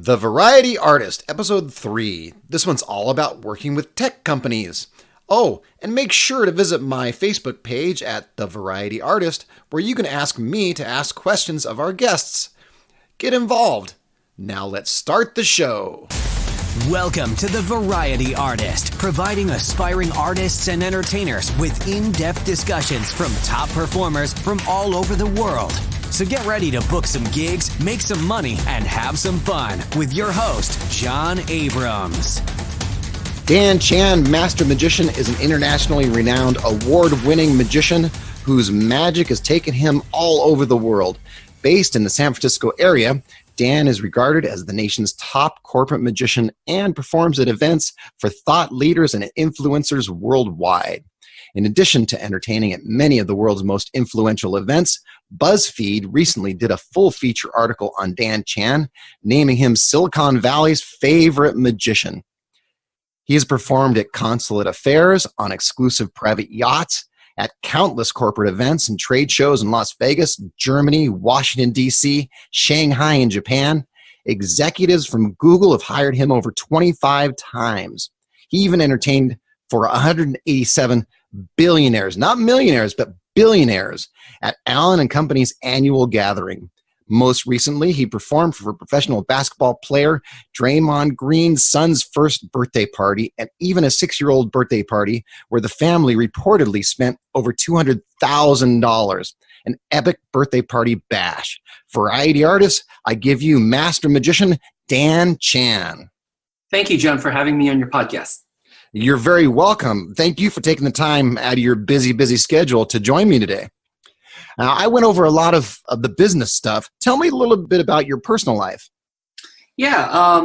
The Variety Artist, Episode 3. This one's all about working with tech companies. Oh, and make sure to visit my Facebook page at The Variety Artist, where you can ask me to ask questions of our guests. Get involved. Now let's start the show. Welcome to The Variety Artist, providing aspiring artists and entertainers with in-depth discussions from top performers from all over the world. So get ready to book some gigs, make some money, and have some fun with your host, John Abrams. Dan Chan, Master Magician, is an internationally renowned award-winning magician whose magic has taken him all over the world. Based in the San Francisco area, Dan is regarded as the nation's top corporate magician and performs at events for thought leaders and influencers worldwide. In addition to entertaining at many of the world's most influential events, BuzzFeed recently did a full-feature article on Dan Chan, naming him Silicon Valley's favorite magician. He has performed at consulate affairs, on exclusive private yachts, at countless corporate events and trade shows in Las Vegas, Germany, Washington, D.C., Shanghai, and Japan. Executives from Google have hired him over 25 times. He even entertained for 187 billionaires, not millionaires, but billionaires, at Allen & Company's annual gathering. Most recently, he performed for professional basketball player Draymond Green's son's first birthday party and even a 6-year-old birthday party where the family reportedly spent over $200,000. An epic birthday party bash. Variety Artists, I give you Master Magician Dan Chan. Thank you, John, for having me on your podcast. You're very welcome. Thank you for taking the time out of your busy schedule to join me today. Now, I went over a lot of the business stuff. Tell me a little bit about your personal life. Yeah,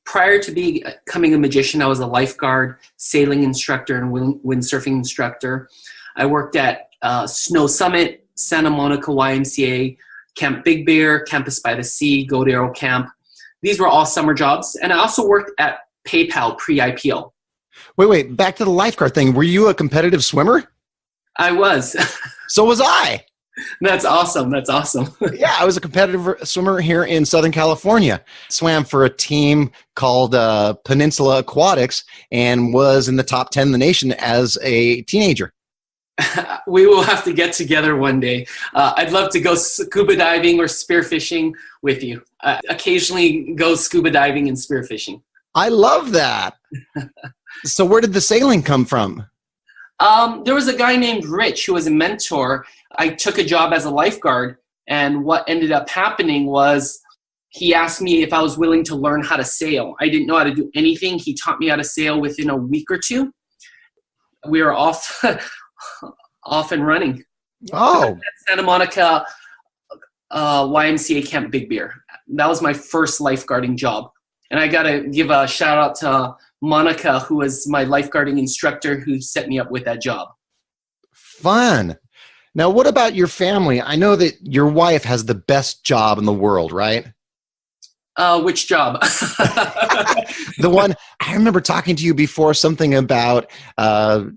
prior to becoming a magician, I was a lifeguard, sailing instructor, and windsurfing instructor. I worked at Snow Summit, Santa Monica YMCA, Camp Big Bear, Campus by the Sea, Goat Arrow Camp. These were all summer jobs. And I also worked at PayPal pre-IPO. Wait, back to the lifeguard thing. Were you a competitive swimmer? I was. So was I. That's awesome. Yeah, I was a competitive swimmer here in Southern California. Swam for a team called Peninsula Aquatics and was in the top 10 in the nation as a teenager. We will have to get together one day. I'd love to go scuba diving or spearfishing with you. Occasionally go scuba diving and spearfishing. I love that. So where did the sailing come from? There was a guy named Rich who was a mentor. I took a job as a lifeguard, and what ended up happening was he asked me if I was willing to learn how to sail. I didn't know how to do anything. He taught me how to sail within a week or two. We were off and running. Oh. Santa Monica YMCA Camp Big Bear. That was my first lifeguarding job. And I got to give a shout out to Monica, who was my lifeguarding instructor, who set me up with that job. Fun. Now, what about your family? I know that your wife has the best job in the world, right? Which job? The one, I remember talking to you before, something about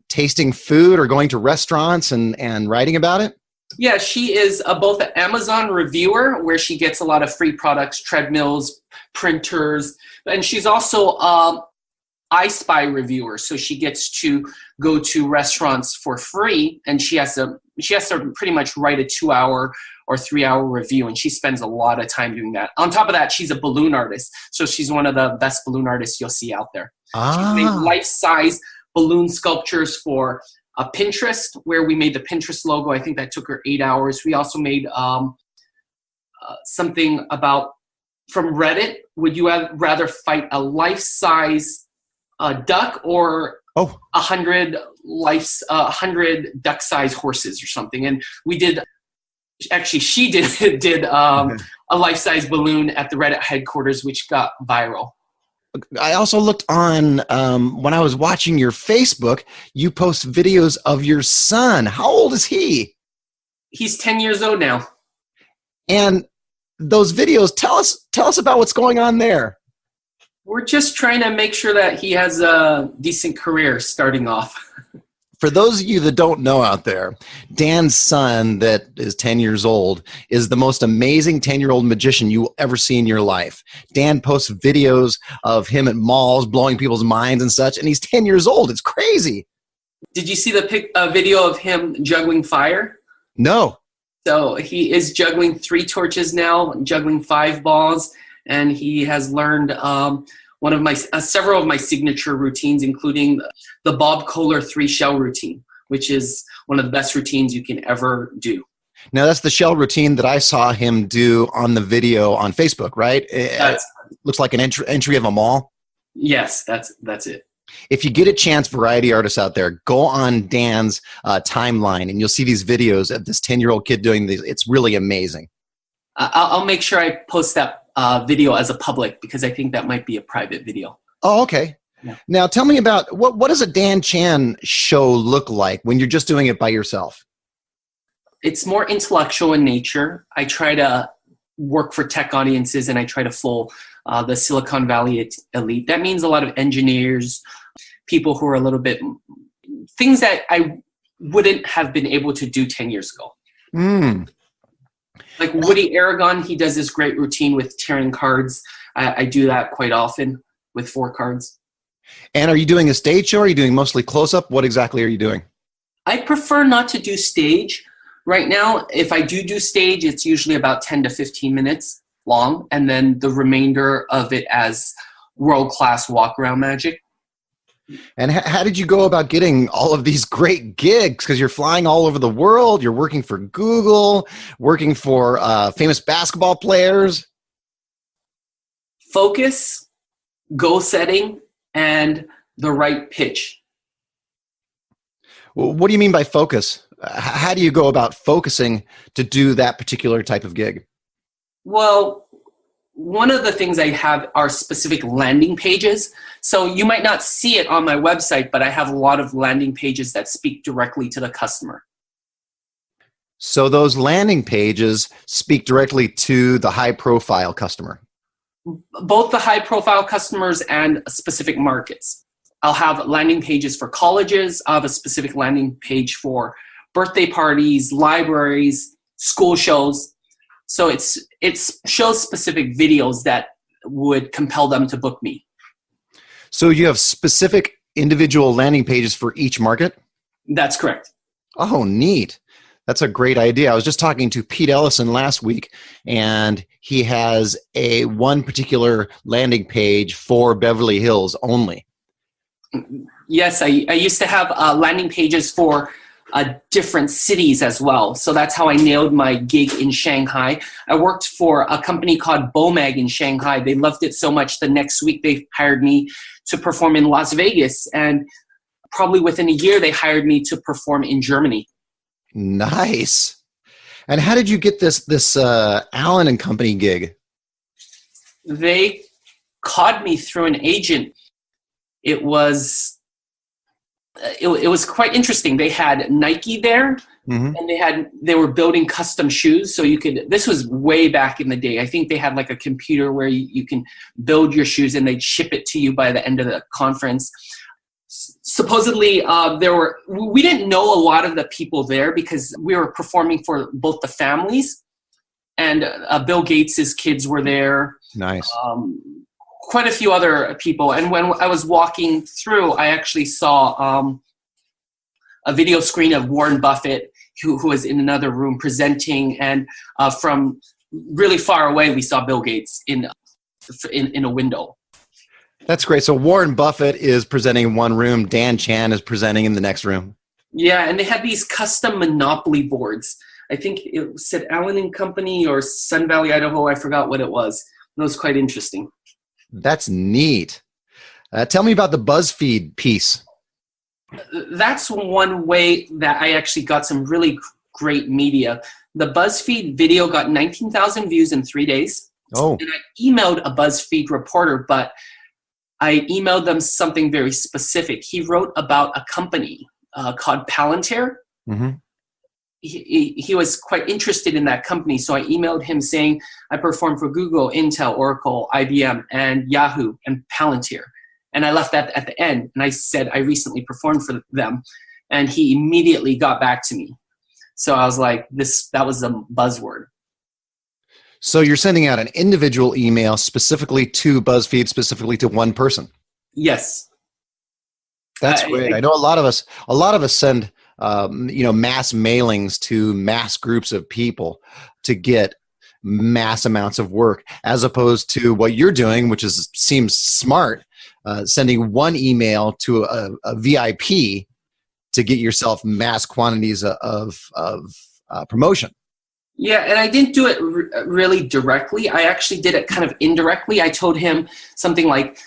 tasting food or going to restaurants and writing about it. Yeah, she is both an Amazon reviewer, where she gets a lot of free products, treadmills, printers, and she's also I Spy reviewer, so she gets to go to restaurants for free, and she has to pretty much write a 2-hour or 3-hour review, and she spends a lot of time doing that. On top of that, she's a balloon artist, so she's one of the best balloon artists you'll see out there. She's made life-size balloon sculptures for Pinterest, where we made the Pinterest logo. I think that took her 8 hours. We also made something about from Reddit. Would you rather fight a life-size duck or 100 duck-sized horses or something? And we did. Actually, she did a life-size balloon at the Reddit headquarters, which got viral. I also looked on, when I was watching your Facebook, you post videos of your son. How old is he? He's 10 years old now. And those videos, tell us about what's going on there. We're just trying to make sure that he has a decent career starting off. For those of you that don't know out there, Dan's son that is 10 years old is the most amazing 10-year-old magician you will ever see in your life. Dan posts videos of him at malls blowing people's minds and such, and he's 10 years old. It's crazy. Did you see the video of him juggling fire? No. So he is juggling 3 torches now, juggling 5 balls, and he has learned one of my several of my signature routines, including the Bob Kohler 3-shell routine, which is one of the best routines you can ever do. Now, that's the shell routine that I saw him do on the video on Facebook, right? It looks like an entry of a mall. Yes, that's it. If you get a chance, variety artists out there, go on Dan's timeline, and you'll see these videos of this 10-year-old kid doing these. It's really amazing. I'll make sure I post that video as a public, because I think that might be a private video. Oh, okay. Yeah. Now, tell me about, what does a Dan Chan show look like when you're just doing it by yourself? It's more intellectual in nature. I try to work for tech audiences, and I try to fool the Silicon Valley elite. That means a lot of engineers, people who are a little bit, things that I wouldn't have been able to do 10 years ago. Like Woody Aragon, he does this great routine with tearing cards. I do that quite often with 4 cards. And are you doing a stage show? Or are you doing mostly close-up? What exactly are you doing? I prefer not to do stage. Right now, if I do stage, it's usually about 10 to 15 minutes long, and then the remainder of it as world-class walk-around magic. And how did you go about getting all of these great gigs? Because you're flying all over the world. You're working for Google, working for famous basketball players. Focus, goal setting, and the right pitch. Well, what do you mean by focus? How do you go about focusing to do that particular type of gig? Well, one of the things I have are specific landing pages. So you might not see it on my website, but I have a lot of landing pages that speak directly to the customer. So those landing pages speak directly to the high-profile customer? Both the high-profile customers and specific markets. I'll have landing pages for colleges. I'll have a specific landing page for birthday parties, libraries, school shows. So it shows specific videos that would compel them to book me. So you have specific individual landing pages for each market? That's correct. Oh, neat. That's a great idea. I was just talking to Pete Ellison last week, and he has one particular landing page for Beverly Hills only. Yes, I used to have landing pages for different cities as well. So that's how I nailed my gig in Shanghai. I worked for a company called Bomag in Shanghai. They loved it so much, the next week they hired me to perform in Las Vegas. And probably within a year, they hired me to perform in Germany. Nice. And how did you get this Allen and Company gig? They called me through an agent. It was quite interesting. They had Nike there, and they were building custom shoes. So this was way back in the day. I think they had like a computer where you can build your shoes and they'd ship it to you by the end of the conference. Supposedly, we didn't know a lot of the people there because we were performing for both the families, and Bill Gates's kids were there. Nice. Quite a few other people. And when I was walking through, I actually saw a video screen of Warren Buffett, who was in another room presenting. And from really far away, we saw Bill Gates in a window. That's great. So Warren Buffett is presenting in one room. Dan Chan is presenting in the next room. Yeah, and they had these custom Monopoly boards. I think it said Allen and Company or Sun Valley, Idaho. I forgot what it was. It was quite interesting. That's neat. Tell me about the BuzzFeed piece. That's one way that I actually got some really great media. The BuzzFeed video got 19,000 views in 3 days. Oh. And I emailed a BuzzFeed reporter, but I emailed them something very specific. He wrote about a company called Palantir. Mm-hmm. He was quite interested in that company, so I emailed him saying, I performed for Google, Intel, Oracle, IBM, and Yahoo, and Palantir. And I left that at the end, and I said I recently performed for them. and he immediately got back to me. So I was like, that was a buzzword. So you're sending out an individual email specifically to BuzzFeed, specifically to one person. Yes. That's great. I know a lot of us send mass mailings to mass groups of people to get mass amounts of work, as opposed to what you're doing, which seems smart, sending one email to a VIP to get yourself mass quantities of promotion. Yeah, and I didn't do it really directly. I actually did it kind of indirectly. I told him something like,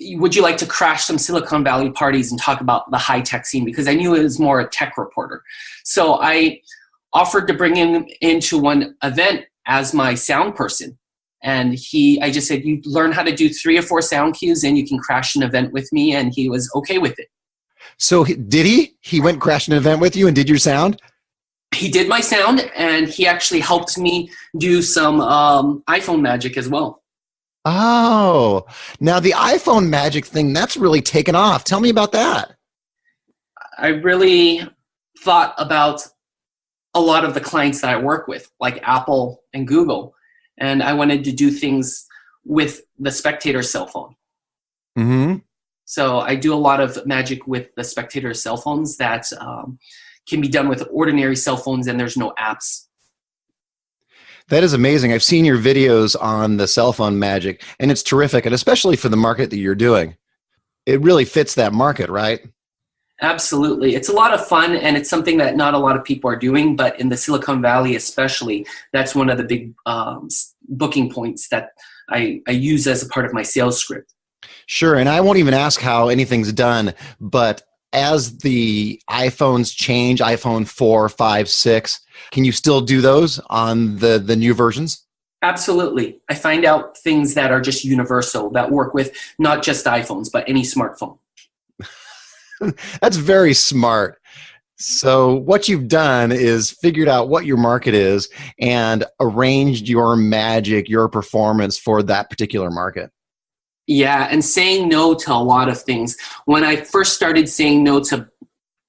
would you like to crash some Silicon Valley parties and talk about the high-tech scene? Because I knew it was more a tech reporter. So I offered to bring him into one event as my sound person. And I just said, you learn how to do 3 or 4 sound cues and you can crash an event with me. And he was okay with it. So did he? He went crash an event with you and did your sound? He did my sound, and he actually helped me do some iPhone magic as well. Oh, now the iPhone magic thing, that's really taken off. Tell me about that. I really thought about a lot of the clients that I work with, like Apple and Google, and I wanted to do things with the Spectator cell phone. Mm-hmm. So I do a lot of magic with the Spectator cell phones that can be done with ordinary cell phones, and there's no apps. That is amazing. I've seen your videos on the cell phone magic, and it's terrific, and especially for the market that you're doing. It really fits that market, right? Absolutely. It's a lot of fun, and it's something that not a lot of people are doing, but in the Silicon Valley especially, that's one of the big booking points that I use as a part of my sales script. Sure, and I won't even ask how anything's done, but as the iPhones change, iPhone 4, 5, 6, can you still do those on the new versions? Absolutely. I find out things that are just universal, that work with not just iPhones, but any smartphone. That's very smart. So what you've done is figured out what your market is and arranged your magic, your performance for that particular market. Yeah, and saying no to a lot of things. When I first started saying no to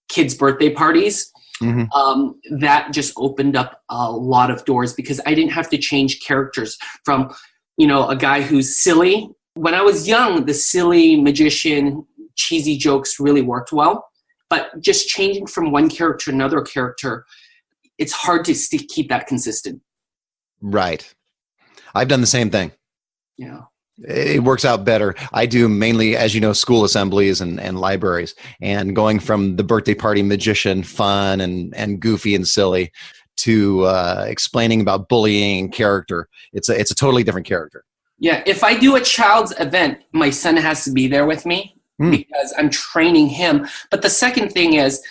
kids' birthday parties, that just opened up a lot of doors because I didn't have to change characters from, a guy who's silly. When I was young, the silly magician, cheesy jokes really worked well. But just changing from one character to another character, it's hard to keep that consistent. Right. I've done the same thing. Yeah. It works out better. I do mainly, as you know, school assemblies and libraries, and going from the birthday party magician, fun and goofy and silly, to explaining about bullying and character. It's a totally different character. Yeah. If I do a child's event, my son has to be there with me because I'm training him. But the second thing is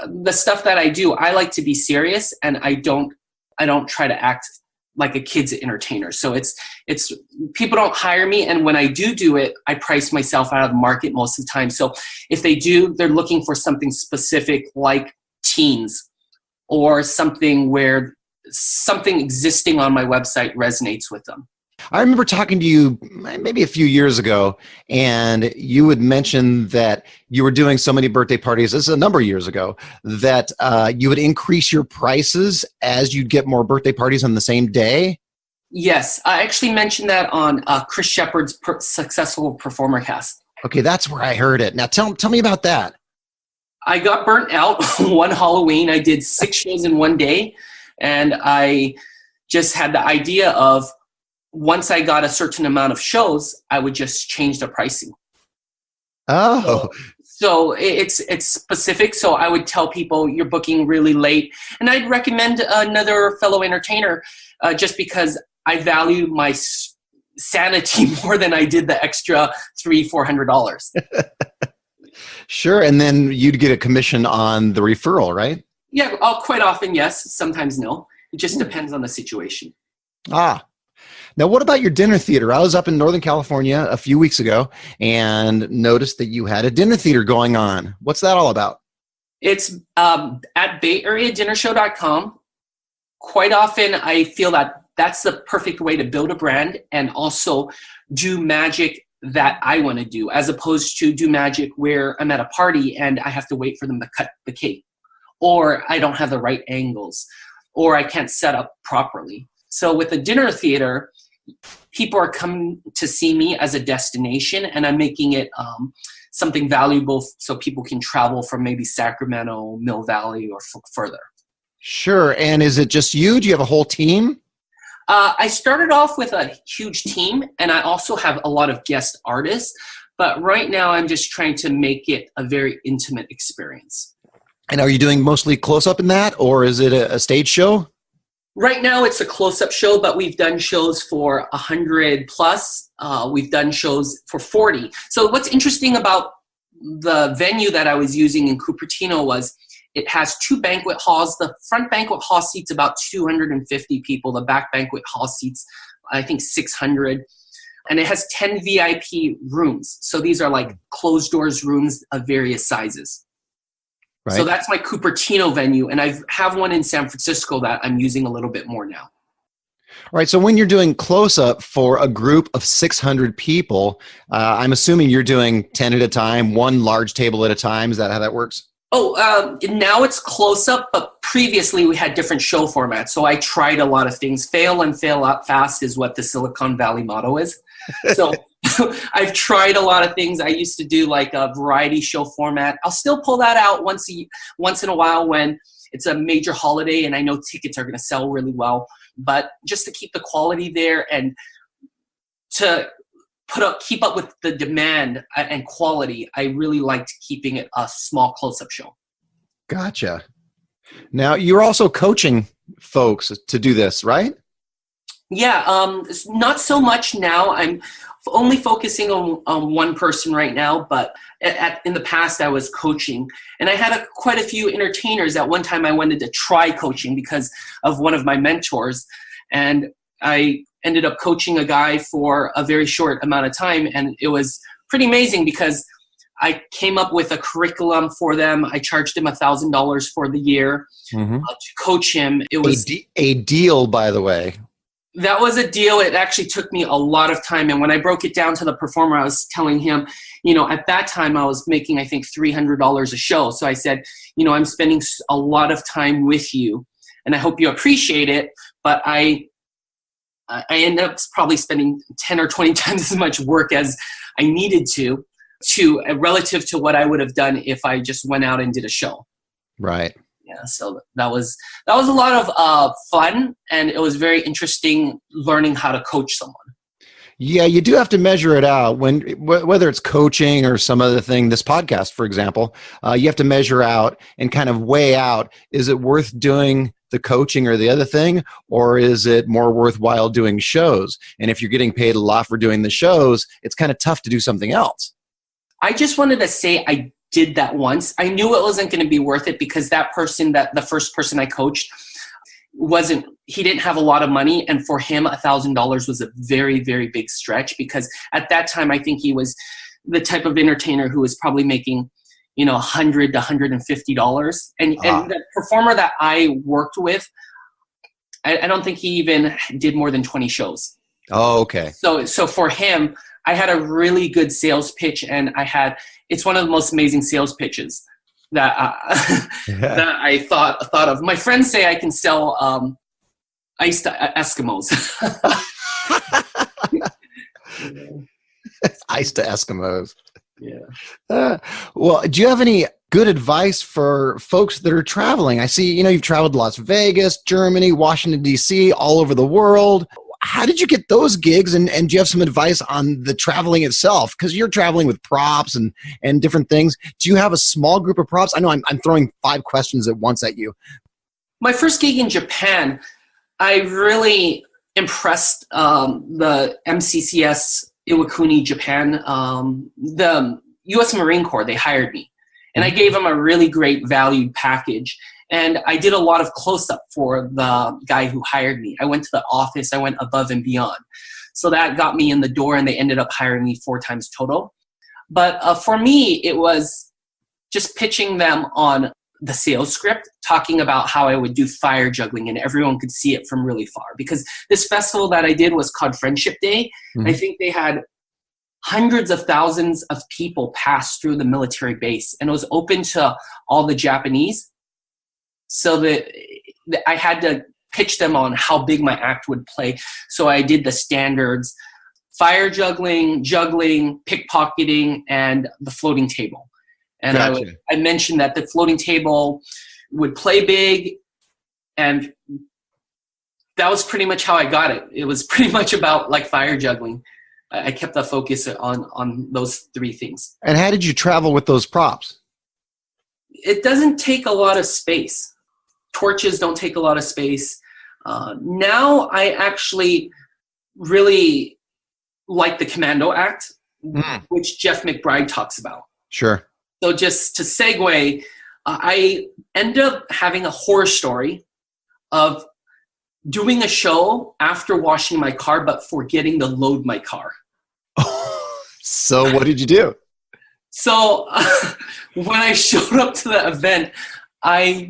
the stuff that I do, I like to be serious, and I don't try to act like a kid's entertainer. So it's people don't hire me, and when I do it, I price myself out of the market most of the time. So if they do, they're looking for something specific like teens, or something where something existing on my website resonates with them. I remember talking to you maybe a few years ago, and you had mentioned that you were doing so many birthday parties, this is a number of years ago, that you would increase your prices as you'd get more birthday parties on the same day? Yes, I actually mentioned that on Chris Shepard's Successful Performer Cast. Okay, that's where I heard it. Now tell me about that. I got burnt out one Halloween. I did 6 shows in one day, and I just had the idea of, once I got a certain amount of shows, I would just change the pricing. Oh. So it's specific. So I would tell people you're booking really late. And I'd recommend another fellow entertainer just because I value my sanity more than I did the extra $300-400. Sure. And then you'd get a commission on the referral, right? Yeah, quite often, yes. Sometimes no. It just depends on the situation. Ah. Now, what about your dinner theater? I was up in Northern California a few weeks ago and noticed that you had a dinner theater going on. What's that all about? It's at BayAreaDinnerShow.com. Quite often, I feel that that's the perfect way to build a brand and also do magic that I want to do, as opposed to do magic where I'm at a party and I have to wait for them to cut the cake, or I don't have the right angles, or I can't set up properly. So with the dinner theater, people are coming to see me as a destination, and I'm making it something valuable so people can travel from maybe Sacramento, Mill Valley, or further. Sure. And is it just you? Do you have a whole team? I started off with a huge team, and I also have a lot of guest artists. But right now, I'm just trying to make it a very intimate experience. And are you doing mostly close-up in that, or is it a stage show? Right now, it's a close-up show, but we've done shows for 100 plus. We've done shows for 40. So what's interesting about the venue that I was using in Cupertino was it has 2 banquet halls. The front banquet hall seats about 250 people. The back banquet hall seats, I think, 600. And it has 10 VIP rooms. So these are like closed doors rooms of various sizes. Right. So that's my Cupertino venue. And I have one in San Francisco that I'm using a little bit more now. All right. So when you're doing close-up for a group of 600 people, I'm assuming you're doing 10 at a time, one large table at a time. Is that how that works? Oh, now it's close-up, but previously we had different show formats. So I tried a lot of things. Fail and fail out fast is what the Silicon Valley motto is. So I've tried a lot of things. I used to do like a variety show format. I'll still pull that out once in a while when it's a major holiday and I know tickets are going to sell really well. But just to keep the quality there and to keep up with the demand and quality, I really liked keeping it a small close-up show. Gotcha. Now, you're also coaching folks to do this, right? Yeah, not so much now. I'm only focusing on one person right now, but in the past I was coaching. And I had quite a few entertainers. At one time I wanted to try coaching because of one of my mentors. And I ended up coaching a guy for a very short amount of time. And it was pretty amazing because I came up with a curriculum for them. I charged him $1,000 for the year to coach him. It was a deal, by the way. That was a deal. It actually took me a lot of time. And when I broke it down to the performer, I was telling him, at that time I was making, I think, $300 a show. So I said, I'm spending a lot of time with you and I hope you appreciate it. But I ended up probably spending 10 or 20 times as much work as I needed to relative to what I would have done if I just went out and did a show. Right. Yeah, so that was a lot of fun, and it was very interesting learning how to coach someone. Yeah, you do have to measure it out whether it's coaching or some other thing. This podcast, for example, you have to measure out and kind of weigh out: is it worth doing the coaching or the other thing, or is it more worthwhile doing shows? And if you're getting paid a lot for doing the shows, it's kind of tough to do something else. I just wanted to say I did that once. I knew it wasn't going to be worth it because the first person I coached he didn't have a lot of money. And for him, $1,000 was a very, very big stretch because at that time, I think he was the type of entertainer who was probably making, $100 to $150. And the performer that I worked with, I don't think he even did more than 20 shows. Oh, okay. So for him, I had a really good sales pitch, and it's one of the most amazing sales pitches that that I thought of. My friends say I can sell ice to Eskimos. Ice to Eskimos. Yeah. Well, do you have any good advice for folks that are traveling? I see, you've traveled to Las Vegas, Germany, Washington, D.C., all over the world. How did you get those gigs, and do you have some advice on the traveling itself? Because you're traveling with props and different things. Do you have a small group of props? I know I'm throwing 5 questions at once at you. My first gig in Japan, I really impressed the MCCS Iwakuni Japan. The U.S. Marine Corps, they hired me. And I gave them a really great valued package. And I did a lot of close-up for the guy who hired me. I went to the office. I went above and beyond. So that got me in the door, and they ended up hiring me 4 times total. But for me, it was just pitching them on the sales script, talking about how I would do fire juggling, and everyone could see it from really far. Because this festival that I did was called Friendship Day. I think they had hundreds of thousands of people passed through the military base, and it was open to all the Japanese. So that I had to pitch them on how big my act would play. So I did the standards: fire juggling, pickpocketing, and the floating table. And Gotcha. I mentioned that the floating table would play big, and that was pretty much how I got it. It was pretty much about like fire juggling. I kept the focus on those three things. And how did you travel with those props? It doesn't take a lot of space. Torches don't take a lot of space. Now I actually really like the commando act, which Jeff McBride talks about. Sure. So just to segue, I ended up having a horror story of doing a show after washing my car, but forgetting to load my car. So what did you do? So when I showed up to the event, I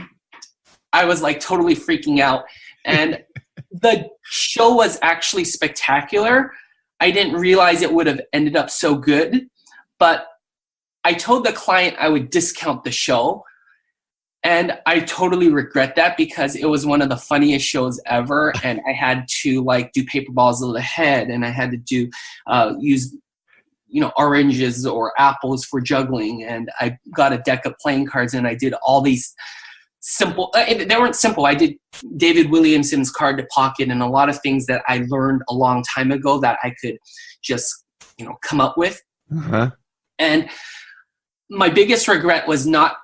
was like totally freaking out. And the show was actually spectacular. I didn't realize it would have ended up so good, but I told the client I would discount the show. And I totally regret that because it was one of the funniest shows ever. And I had to like do paper balls to the head, and I had to do use oranges or apples for juggling. And I got a deck of playing cards, and I did all these simple. They weren't simple. I did David Williamson's card to pocket, and a lot of things that I learned a long time ago that I could just come up with. Uh-huh. And my biggest regret was not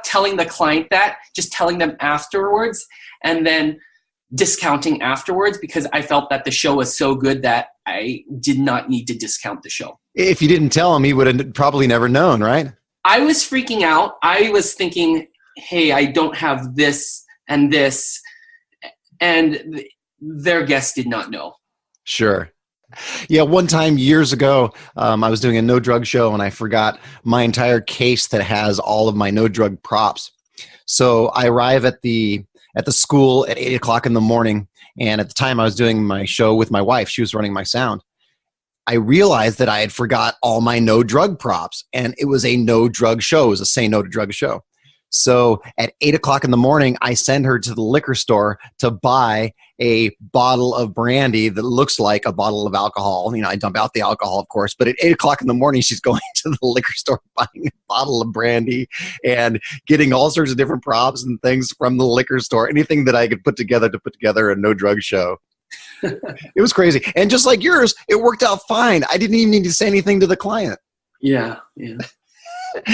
telling the client that, just telling them afterwards and then discounting afterwards, because I felt that the show was so good that I did not need to discount the show. If you didn't tell him, he would have probably never known, right? I was freaking out. I was thinking, hey, I don't have this and this, and their guests did not know. Sure. Yeah, one time years ago, I was doing a no drug show, and I forgot my entire case that has all of my no drug props. So I arrive at the school at 8:00 in the morning, and at the time I was doing my show with my wife. She was running my sound. I realized that I had forgot all my no drug props, and it was a no drug show. It was a say no to drug show. So at 8:00 in the morning, I send her to the liquor store to buy a bottle of brandy that looks like a bottle of alcohol. I dump out the alcohol, of course, but at 8:00 in the morning, she's going to the liquor store buying a bottle of brandy and getting all sorts of different props and things from the liquor store, anything that I could put together a no drug show. It was crazy. And just like yours, it worked out fine. I didn't even need to say anything to the client. Yeah.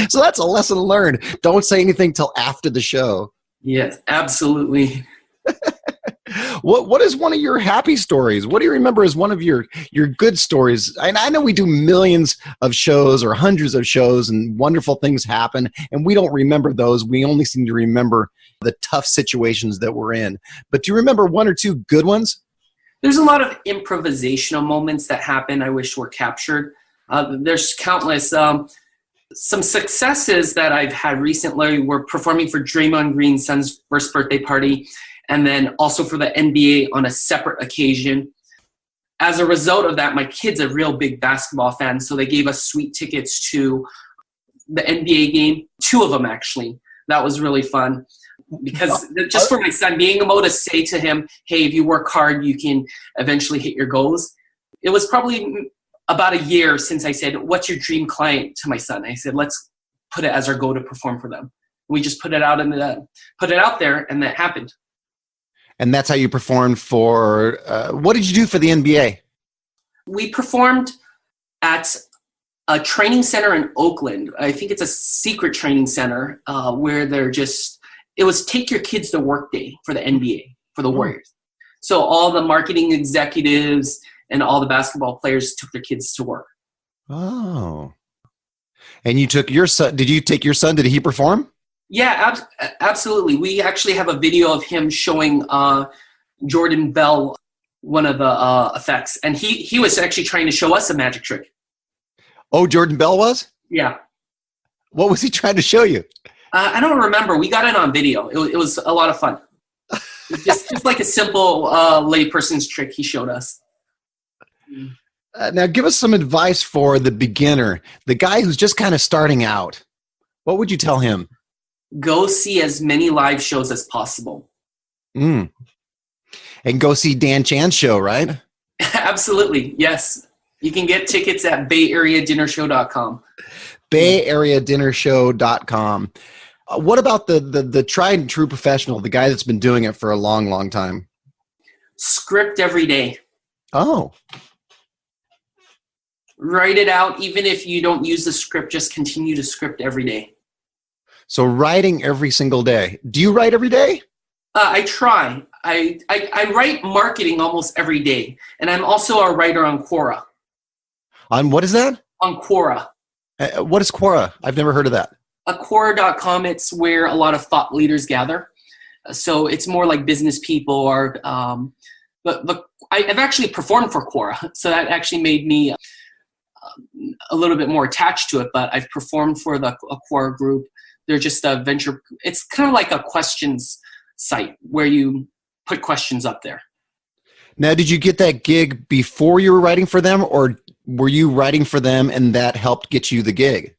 So that's a lesson learned. Don't say anything till after the show. Yes, absolutely. What is one of your happy stories? What do you remember as one of your good stories? And I know we do millions of shows or hundreds of shows, and wonderful things happen, and we don't remember those. We only seem to remember the tough situations that we're in. But do you remember one or two good ones? There's a lot of improvisational moments that happen I wish were captured. There's countless. Some successes that I've had recently were performing for Draymond Green's son's first birthday party, and then also for the NBA on a separate occasion. As a result of that, my kid's a real big basketball fan, so they gave us sweet tickets to the NBA game, 2 of them actually. That was really fun. Because just for my son, being able to say to him, hey, if you work hard, you can eventually hit your goals. It was probably about a year since I said, what's your dream client to my son? I said, let's put it as our goal to perform for them. We just put it out there, and that happened. And that's how you performed for, what did you do for the NBA? We performed at a training center in Oakland. I think it's a secret training center where it was take your kids to work day for the NBA, for the Warriors. So all the marketing executives and all the basketball players took their kids to work. Oh. And you took your son. Did you take your son? Did he perform? Yeah, absolutely. We actually have a video of him showing Jordan Bell one of the effects. And he was actually trying to show us a magic trick. Oh, Jordan Bell was? Yeah. What was he trying to show you? I don't remember. We got it on video. It was a lot of fun. just like a simple layperson's trick he showed us. Now, give us some advice for the beginner, the guy who's just kind of starting out. What would you tell him? Go see as many live shows as possible. And go see Dan Chan's show, right? Absolutely, yes. You can get tickets at bayareadinnershow.com. bayareadinnershow.com. What about the tried and true professional, the guy that's been doing it for a long, long time? Script every day. Oh. Write it out. Even if you don't use the script, just continue to script every day. So writing every single day. Do you write every day? I try. I write marketing almost every day. And I'm also a writer on Quora. On what is that? On Quora. What is Quora? I've never heard of that. Quora.com, it's where a lot of thought leaders gather. So it's more like business people or but I've actually performed for Quora. So that actually made me a little bit more attached to it, but I've performed for a Quora group. They're just a venture. It's kind of like a questions site where you put questions up there. Now, did you get that gig before you were writing for them, or were you writing for them and that helped get you the gig?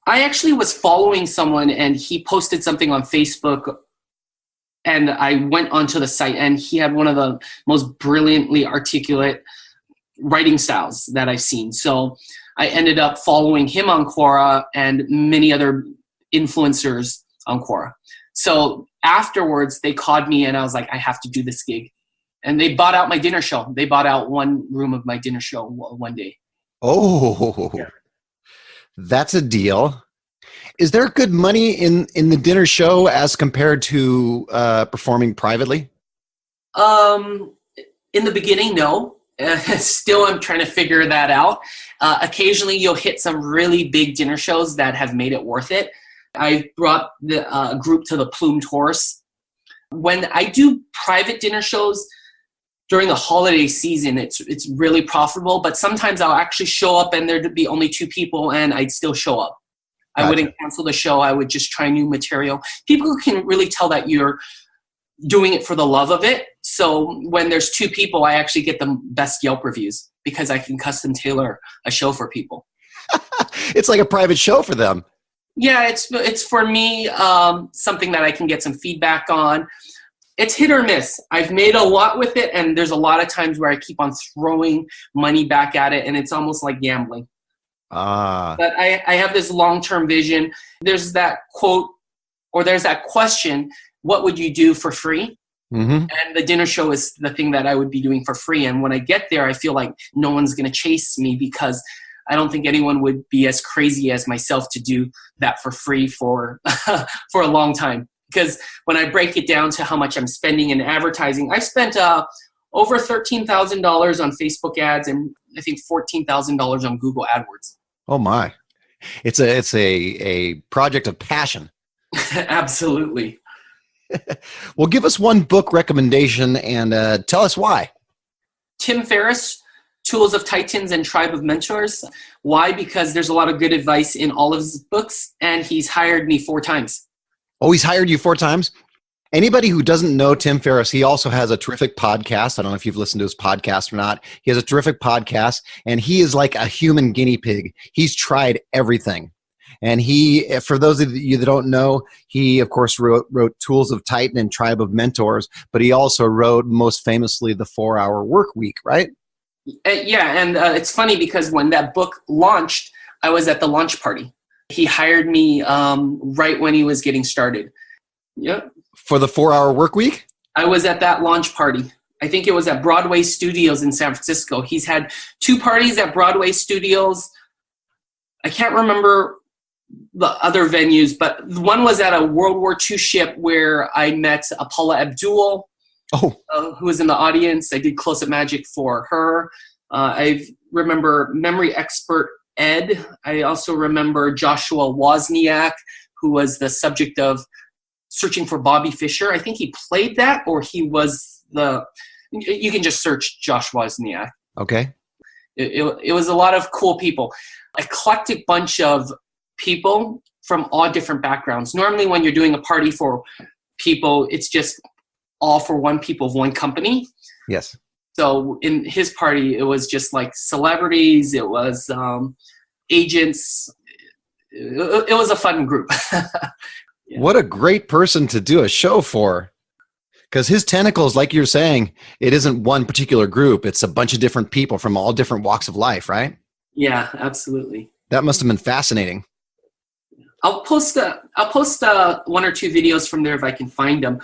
I actually was following someone and he posted something on Facebook and I went onto the site and he had one of the most brilliantly articulate writing styles that I've seen. So I ended up following him on Quora and many other influencers on Quora. So afterwards they called me and I was like, I have to do this gig. And they bought out my dinner show. They bought out one room of my dinner show one day. Oh, yeah. That's a deal. Is there good money in the dinner show as compared to performing privately? In the beginning, no. Still, I'm trying to figure that out. Occasionally, you'll hit some really big dinner shows that have made it worth it. I brought the group to the Plumed Horse. When I do private dinner shows during the holiday season, it's really profitable. But sometimes I'll actually show up and there'd be only 2 people and I'd still show up. Gotcha. I wouldn't cancel the show. I would just try new material. People can really tell that you're doing it for the love of it. So when there's 2 people, I actually get the best Yelp reviews because I can custom tailor a show for people. It's like a private show for them. Yeah, it's for me something that I can get some feedback on. It's hit or miss. I've made a lot with it, and there's a lot of times where I keep on throwing money back at it, and it's almost like gambling. But I have this long-term vision. There's that quote, or there's that question, what would you do for free? Mm-hmm. And the dinner show is the thing that I would be doing for free. And when I get there, I feel like no one's going to chase me because I don't think anyone would be as crazy as myself to do that for free for for a long time. Because when I break it down to how much I'm spending in advertising, I spent over $13,000 on Facebook ads and I think $14,000 on Google AdWords. Oh my! It's a project of passion. Absolutely. Well, give us one book recommendation and tell us why. Tim Ferriss, Tools of Titans and Tribe of Mentors. Why? Because there's a lot of good advice in all of his books, and he's hired me 4 times. Oh, he's hired you 4 times? Anybody who doesn't know Tim Ferriss, he also has a terrific podcast. I don't know if you've listened to his podcast or not. He has a terrific podcast, and he is like a human guinea pig. He's tried everything. And he, for those of you that don't know, he, of course, wrote Tools of Titan and Tribe of Mentors, but he also wrote, most famously, The 4-Hour Work Week, right? Yeah, and it's funny because when that book launched, I was at the launch party. He hired me right when he was getting started. Yep. For the 4-Hour Work Week? I was at that launch party. I think it was at Broadway Studios in San Francisco. He's had 2 parties at Broadway Studios. I can't remember the other venues, but one was at a World War II ship where I met Paula Abdul, who was in the audience. I did Close-Up Magic for her. I remember Memory Expert Ed. I also remember Joshua Wozniak, who was the subject of Searching for Bobby Fischer. I think he played that, or he was you can just search Josh Wozniak. Okay. It was a lot of cool people. Eclectic bunch of people from all different backgrounds. Normally when you're doing a party for people, it's just all for one people of one company. Yes. So in his party, it was just like celebrities. It was agents. It was a fun group. Yeah. What a great person to do a show for. Because his tentacles, like you're saying, it isn't one particular group. It's a bunch of different people from all different walks of life, right? Yeah, absolutely. That must have been fascinating. I'll post one or two videos from there if I can find them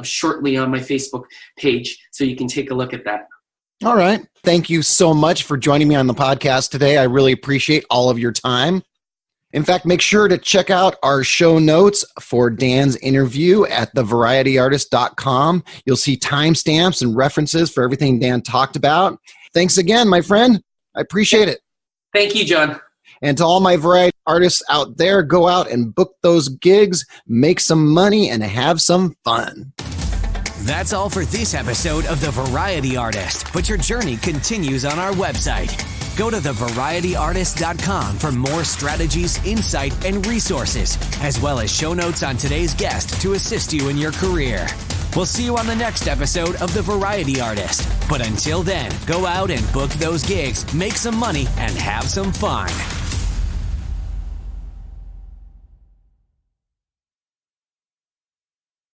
shortly on my Facebook page, so you can take a look at that. All right. Thank you so much for joining me on the podcast today. I really appreciate all of your time. In fact, make sure to check out our show notes for Dan's interview at thevarietyartist.com. You'll see timestamps and references for everything Dan talked about. Thanks again, my friend. I appreciate it. Thank you, John. And to all my variety artists out there, go out and book those gigs, make some money, and have some fun. That's all for this episode of The Variety Artist, but your journey continues on our website. Go to thevarietyartist.com for more strategies, insight, and resources, as well as show notes on today's guest to assist you in your career. We'll see you on the next episode of The Variety Artist. But until then, go out and book those gigs, make some money, and have some fun.